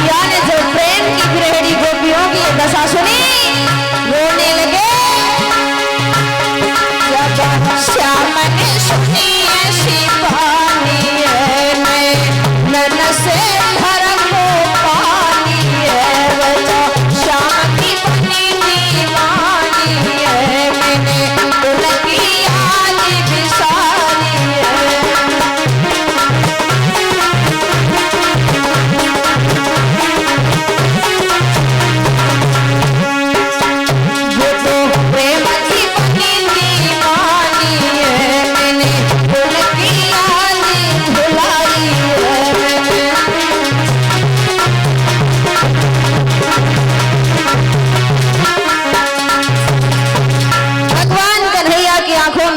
भैया ने जो प्रेम की गृहिणी गोपियों की दशा सुनी, रोने लगे। जब श्याम ने सुनी ऐसी कहानी है, नैन से धर्म को पानी है, वो श्याम की बनी दीवानी है, मैंने उनकी आज बिसारी है।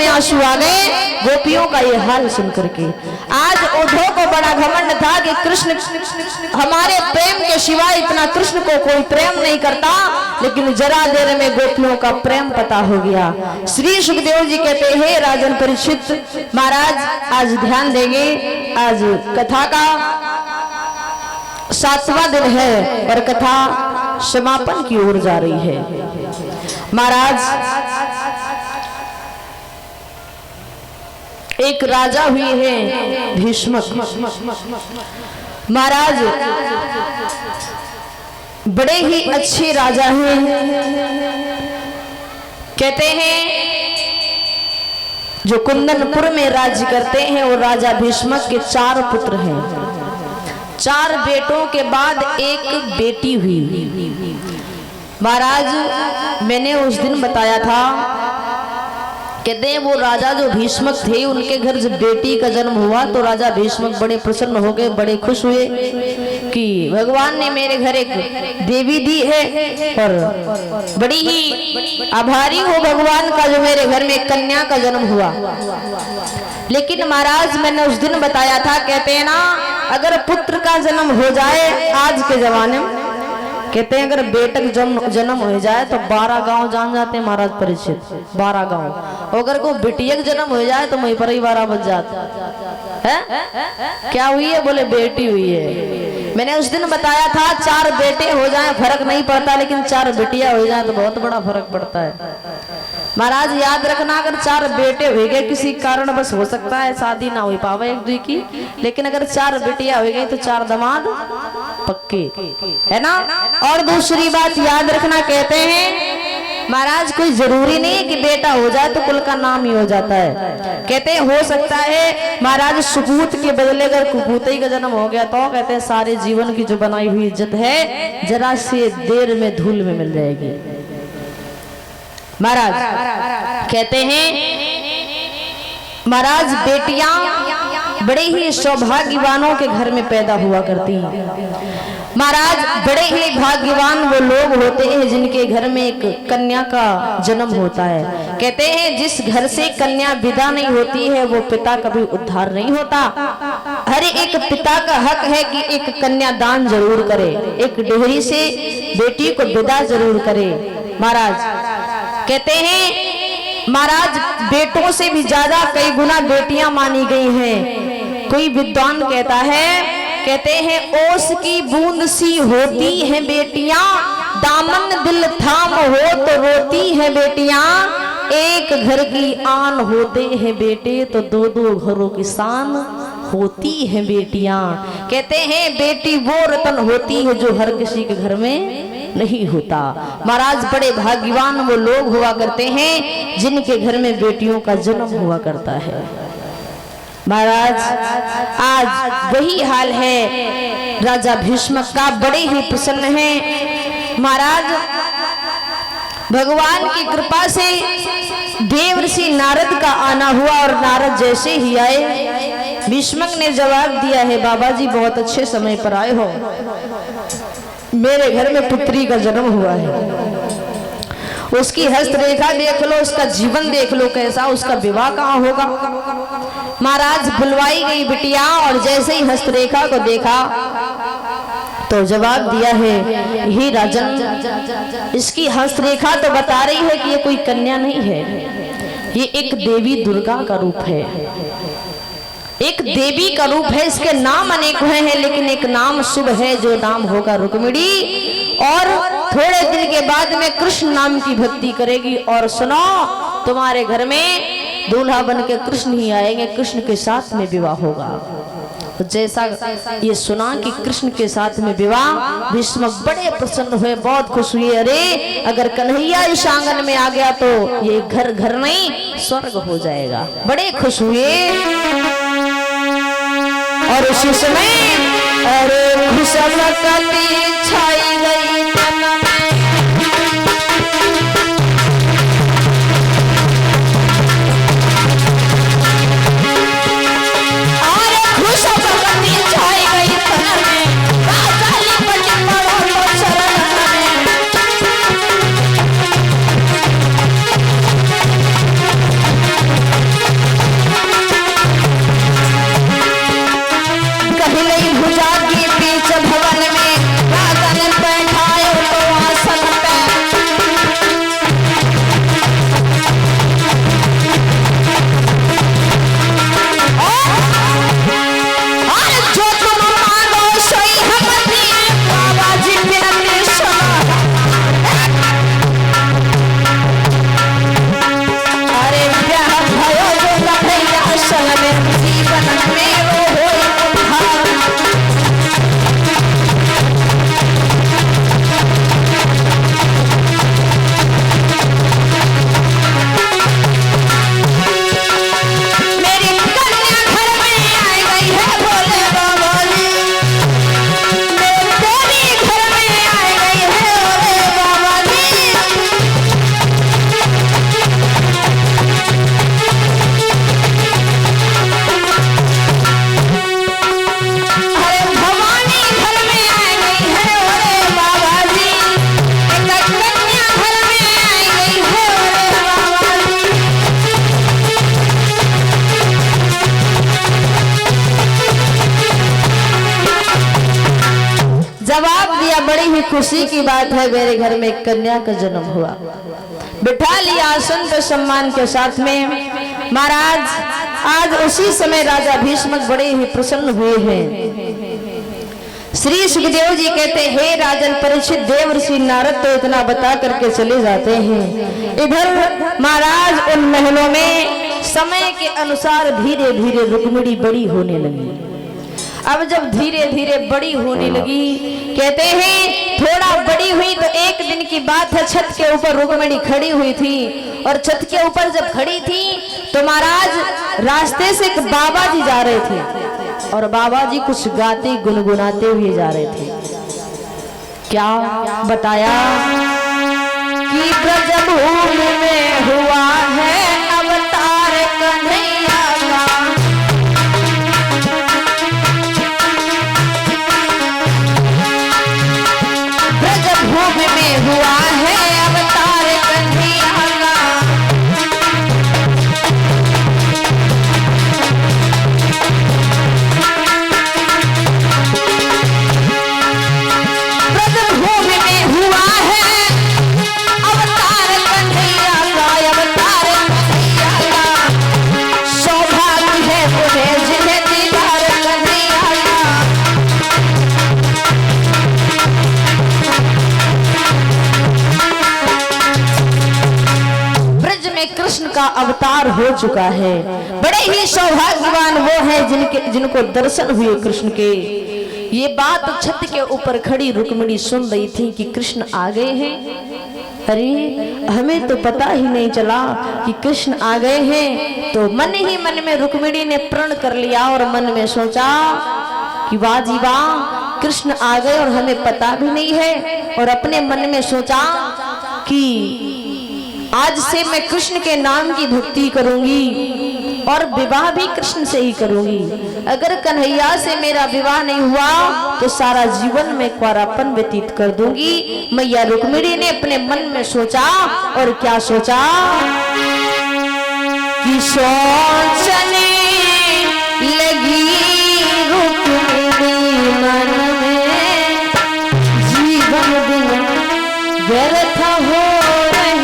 आंसू आ गए गोपियों का ये हाल सुन करके। आज उद्धव को बड़ा घमंड था कि कृष्ण हमारे प्रेम के सिवाय इतना कृष्ण को कोई प्रेम नहीं करता, लेकिन जरा देर में गोपियों का प्रेम पता हो गया। श्री सुखदेव जी कहते हैं, राजन परीक्षित महाराज आज ध्यान देंगे, आज कथा का 7वां दिन है और कथा समापन की ओर जा रही है। महाराज एक राजा हुए हैं भीष्मक। महाराज बड़े ही अच्छे राजा हैं। कहते हैं जो कुंदनपुर में राज्य करते हैं वो राजा भीष्मक के 4 पुत्र हैं। 4 बेटों के बाद एक बेटी हुई। महाराज मैंने उस दिन बताया था, कहते हैं वो राजा जो भीष्मक थे उनके घर जब बेटी का जन्म हुआ तो राजा भीष्मक बड़े प्रसन्न हो गए, बड़े खुश हुए कि भगवान ने मेरे घर एक देवी दी है और बड़ी ही आभारी हो भगवान का जो मेरे घर में कन्या का जन्म हुआ। लेकिन महाराज मैंने उस दिन बताया था, कहते हैं ना अगर पुत्र का जन्म हो जाए आज के जमाने में, कहते हैं अगर बेटे का जन्म हो जाए तो 12 गांव जान जाते हैं महाराज परीक्षित, 12 गांव। अगर को बेटिया का जन्म हो जाए तो वहीं पर ही 12 बज जाते हैं। क्या हुई है? बोले बेटी हुई है। मैंने उस दिन बताया था 4 बेटे हो जाए फर्क नहीं पड़ता, लेकिन 4 बेटियां हो जाए तो बहुत बड़ा फर्क पड़ता है। महाराज याद रखना, अगर 4 बेटे हो गए किसी कारण बस हो सकता है शादी ना हो पावे एक दूसरे की, लेकिन अगर 4 बेटियां हो गई तो 4 दामाद पक्के, है ना। और दूसरी बात याद रखना, कहते हैं महाराज कोई जरूरी नहीं है कि बेटा हो जाए तो कुल का नाम ही हो जाता है। कहते हैं हो सकता है महाराज सुपूत के बदले अगर कुपूत का जन्म हो गया तो कहते हैं सारे जीवन की जो बनाई हुई इज्जत है जरा से देर में धूल में मिल जाएगी। महाराज कहते हैं महाराज बेटियां बड़े ही सौभाग्यवानों के घर में पैदा हुआ करती हैं। महाराज बड़े ही भाग्यवान वो लोग होते हैं जिनके घर में एक कन्या का जन्म होता है। कहते हैं जिस घर से कन्या विदा नहीं होती है वो पिता कभी उद्धार नहीं होता। हर एक पिता का हक है कि एक कन्या दान जरूर करे, एक डेहरी से बेटी को विदा जरूर करे। महाराज कहते हैं महाराज बेटों से भी ज्यादा कई गुना बेटियां मानी गई हैं। कोई विद्वान कहता है, कहते हैं ओस की बूंद सी होती हैं बेटियां, दामन दिल थाम हो तो रोती हैं बेटियां, एक घर की आन होते हैं बेटे तो 2-2 घरों की शान होती हैं बेटियां। कहते हैं बेटी वो रतन होती है जो हर किसी के घर में नहीं होता। महाराज बड़े भाग्यवान वो लोग हुआ करते हैं जिनके घर में बेटियों का जन्म हुआ करता है। महाराज आज वही हाल है राजा भीष्मक का, बड़े ही प्रसन्न हैं। महाराज भगवान की कृपा से देवर्षि नारद का आना हुआ और नारद जैसे ही आए भीष्मक ने जवाब दिया है, बाबा जी बहुत अच्छे समय पर आए हो, मेरे घर में पुत्री का जन्म हुआ है। उसकी हस्तरेखा देख लो, उसका जीवन देख लो कैसा, उसका विवाह कहाँ होगा। महाराज बुलवाई गई बिटिया और जैसे ही हस्तरेखा को देखा तो जवाब दिया है, हे राजन इसकी हस्तरेखा तो बता रही है कि ये कोई कन्या नहीं है, ये एक देवी दुर्गा का रूप है। एक देवी का रूप है, इसके नाम अनेक हुए हैं, लेकिन एक नाम शुभ है जो नाम होगा रुक्मिणी। और थोड़े दिन के बाद में कृष्ण नाम की भक्ति करेगी। और सुनो, तुम्हारे घर में दूल्हा बन के कृष्ण ही आएंगे, कृष्ण के साथ में विवाह होगा। तो जैसा ये सुना कि कृष्ण के साथ में विवाह, भीष्म बड़े प्रसन्न हुए, बहुत खुश हुए। अरे अगर कन्हैया इस आंगन में आ गया तो ये घर घर नहीं स्वर्ग हो जाएगा। बड़े खुश हुए। और उसी समय अरे खुशमकती छाई गई तन में, अरे खुशमकती छाई गई तन में, राजा लिपट पड़ो तो शरण में। कहिलई भुजा के बीच भवन में, राजा ने बैठाए तो आसन पे। और जो तुम मांगो सोई हम दिए, बाबा जी बिनती सुनो। अरे ब्याह भयो जो कन्हैया संग में, जीवन में वो होई उद्धार। मेरी कन्या घर में आई गई है भोले बाबा जी, मेरी देवी घर में आई गई है भोले बाबा जी। अरे भवानी घर में आई गई है भोले बाबा जी, एक कन्या घर में आई गई है भोले बाबा जी। जवाब दिया, बड़ी ही खुशी की बात है, मेरे घर में एक कन्या का जन्म हुआ। बिठा लिया आसन पे सम्मान के साथ में। महाराज आज उसी समय राजा भीष्म बड़े ही प्रसन्न हुए हैं। श्री सुखदेव जी कहते, हे राजन परीक्षित, देवर्षि नारद तो इतना बता करके चले जाते हैं। इधर महाराज उन महलों में समय के अनुसार धीरे धीरे रुक्मिणी बड़ी होने लगी। अब जब धीरे धीरे बड़ी होने लगी, कहते हैं थोड़ा बड़ी हुई तो एक दिन की बात है, छत के ऊपर रुक्मिणी खड़ी हुई थी। और छत के ऊपर जब खड़ी थी तो महाराज रास्ते से एक बाबा जी जा रहे थे, और बाबा जी कुछ गाते गुनगुनाते हुए जा रहे थे। क्या बताया कि ब्रजभूमि में हुआ है अवतार कन्हैया का, ब्रजभूमि में हुआ है अवतार कन्हैया का। ब्रजभूमि में हुआ है अवतार कन्हैया का, अवतार कन्हैया का। सौभाग्य है उन्हें जिन्हें दीदार कन्हैया का। ब्रज में कृष्ण का अवतार हो चुका है। बड़े ही सौभाग्यवान वो हैं जिनको दर्शन हुए कृष्ण के। ये बात छत के ऊपर खड़ी रुक्मिणी सुन रही थी कि कृष्ण आ गए हैं। अरे हमें तो पता ही नहीं चला कि कृष्ण आ गए हैं। तो मन ही मन में रुक्मिणी ने प्रण कर लिया और मन में सोचा कि वाह जी वाह, कृष्ण आ गए और हमें पता भी नहीं है। और अपने मन में सोचा कि आज से मैं कृष्ण के नाम की भक्ति करूंगी और विवाह भी कृष्ण से ही करूंगी। अगर कन्हैया से मेरा विवाह नहीं हुआ तो सारा जीवन में कुंवारापन व्यतीत कर दूंगी। मैया रुक्मिणी ने अपने मन में सोचा, और क्या सोचा कि सोचने लगी रुक्मिणी मन में, जीवन दिन व्यर्थ हो रहे।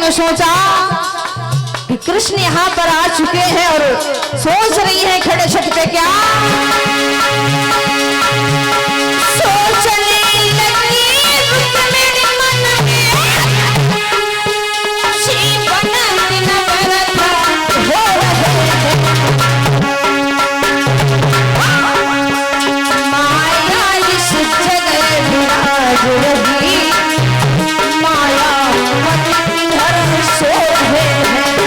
में सोचा कि कृष्ण यहाँ पर आ चुके हैं और सोच रही है खड़े छत पे क्या सोचने लगी रुक्मिणी मन में जीवन दिन व्यर्थ हो रहे माया इस जगह विराज रही माया मन घर सो रहे हैं।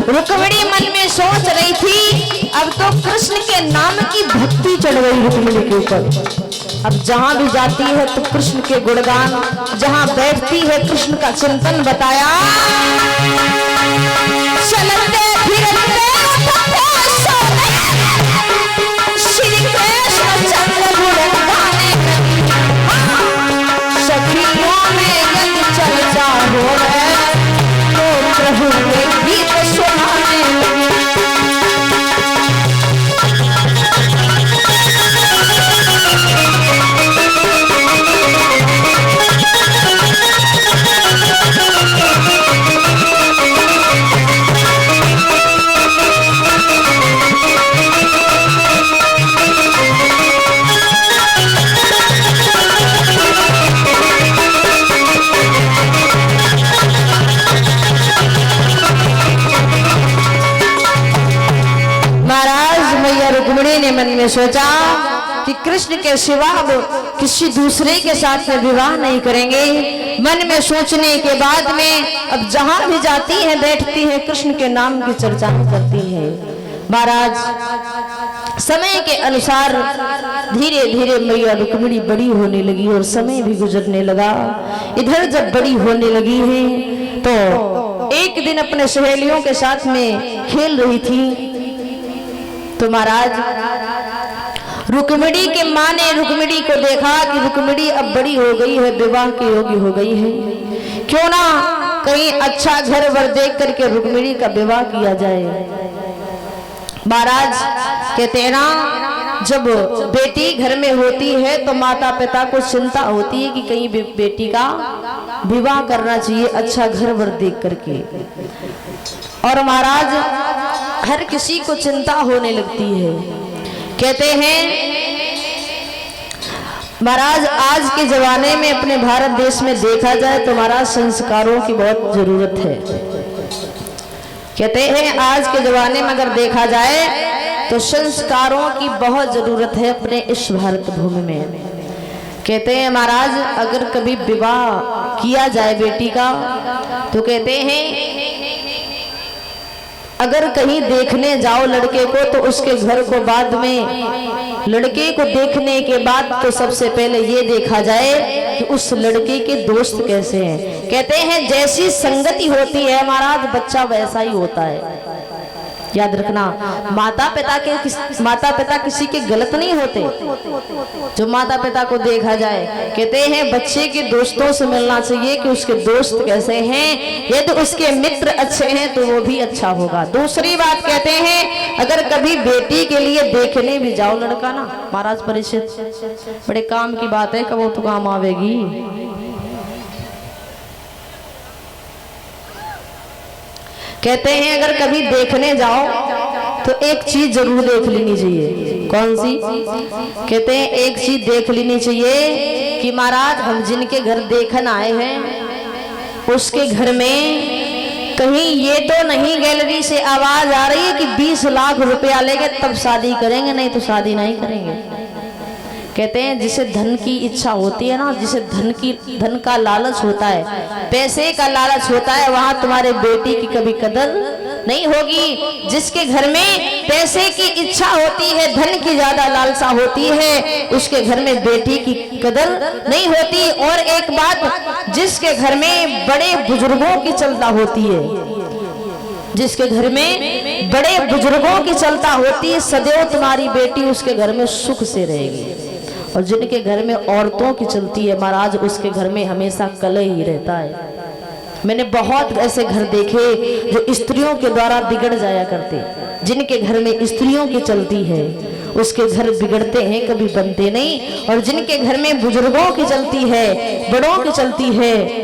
रुक्मिणी मन में सोच रही थी अब तो कृष्ण के नाम की भक्ति चढ़ गई रुक्मिणी के ऊपर। अब जहां भी जाती है तो कृष्ण के गुणगान, जहां बैठती है कृष्ण का चिंतन बताया। चलते फिरते श्री कृष्ण चंद्र गुण गाने सखियों में यदि चर्चा हो है तो प्रभु के गीत सुनाने लगे। रुक्मिणी ने मन में सोचा कि कृष्ण के सिवा अब किसी दूसरे के साथ में विवाह नहीं करेंगे। मन में सोचने के बाद में अब जहां भी जाती है बैठती है कृष्ण के नाम की चर्चा करती है। महाराज समय के अनुसार धीरे धीरे मैया रुक्मिणी बड़ी होने लगी और समय भी गुजरने लगा। इधर जब बड़ी होने लगी है तो एक दिन अपने सहेलियों के साथ में खेल रही थी तो महाराज रुक्मिणी के माँ ने रुक्मिणी को देखा कि रुक्मिणी अब बड़ी हो गई है, विवाह की योग्य हो गई है, क्यों ना कहीं अच्छा घर वर देख करके रुक्मिणी का विवाह किया जाए। महाराज कहते हैं ना जब बेटी घर में होती है तो माता पिता को चिंता होती है कि कहीं बेटी का विवाह करना चाहिए अच्छा घर वर देख करके। और महाराज हर किसी को चिंता होने लगती है। कहते हैं महाराज आज के जमाने में अपने भारत देश में देखा जाए तो महाराज संस्कारों की बहुत जरूरत है। कहते हैं आज के जमाने में अगर देखा जाए तो संस्कारों की बहुत जरूरत है अपने इस भारत भूमि में। कहते हैं महाराज अगर कभी विवाह किया जाए बेटी का तो कहते हैं अगर कहीं देखने जाओ लड़के को तो उसके घर को बाद में लड़के को देखने के बाद तो सबसे पहले ये देखा जाए कि उस लड़के के दोस्त कैसे हैं। कहते हैं जैसी संगति होती है महाराज बच्चा वैसा ही होता है। याद रखना माता पिता किसी के गलत नहीं होते। जो माता पिता को देखा जाए कहते हैं बच्चे के दोस्तों से मिलना चाहिए कि उसके दोस्त कैसे हैं। यदि उसके मित्र अच्छे हैं तो वो भी अच्छा होगा। दूसरी बात कहते हैं अगर कभी बेटी के लिए देखने भी जाओ लड़का ना महाराज परिचित बड़े काम की बात है, कब वो तो काम आवेगी। कहते हैं अगर कभी देखने जाओ तो एक चीज जरूर देख लेनी चाहिए। कौन सी? कहते हैं एक चीज देख लेनी चाहिए कि महाराज हम जिनके घर देखने आए हैं उसके घर में कहीं ये तो नहीं गैलरी से आवाज आ रही है कि 20 लाख रुपया लेंगे तब शादी करेंगे, नहीं तो शादी नहीं करेंगे। कहते हैं जिसे धन की इच्छा होती है ना, जिसे धन का लालच होता है, पैसे का लालच होता है, वहां तुम्हारे बेटी की कभी कदर नहीं होगी। जिसके घर में पैसे की इच्छा होती है, धन की ज्यादा लालसा होती है, उसके घर में बेटी की कदर नहीं होती। और एक बात, जिसके घर में बड़े बुजुर्गों की चलता होती है, जिसके घर में बड़े बुजुर्गों की चलता होती है, सदैव तुम्हारी बेटी उसके घर में सुख से रहेगी। और जिनके घर में औरतों की चलती है महाराज उसके घर में हमेशा कलह ही रहता है। मैंने बहुत ऐसे घर देखे जो स्त्रियों के द्वारा बिगड़ जाया करते। जिनके घर में स्त्रियों की चलती है उसके घर बिगड़ते हैं, कभी बनते नहीं। और जिनके घर में बुजुर्गों की चलती है, बड़ों की चलती है,